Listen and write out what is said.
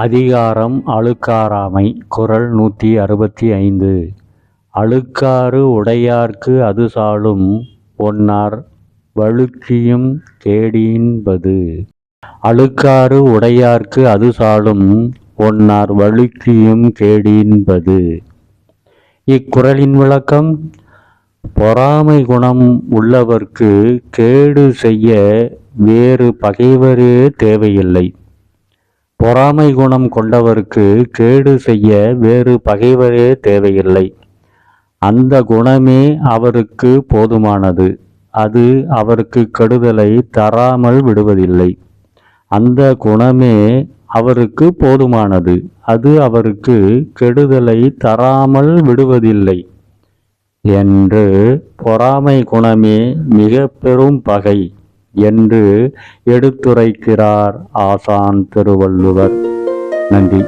அதிகாரம் அழுக்காராமை. குறள் 165. அழுக்காறு உடையார்க்கு அது சாலும் ஒன்னார் வழுக்கியும் கேடின்பது. அழுக்காறு உடையார்க்கு அது சாலும் ஒன்னார் வழுக்கியும் கேடின்பது. இக்குறளின் விளக்கம்: பொறாமை குணம் உள்ளவர்க்கு கேடு செய்ய வேறு பகைவரே தேவையில்லை. பொறாமை குணம் கொண்டவர்க்கு கேடு செய்ய வேறு பகைவரே தேவையில்லை. அந்த குணமே அவருக்கு போதுமானது. அது அவருக்கு கெடுதலை தராமல் விடுவதில்லை. அந்த குணமே அவருக்கு போதுமானது. அது அவருக்கு கெடுதலை தராமல் விடுவதில்லை என்று பொறாமை குணமே மிக பெரும் பகை என்று எடுத்துரைக்கிறார் ஆசான் திருவள்ளுவர். நன்றி.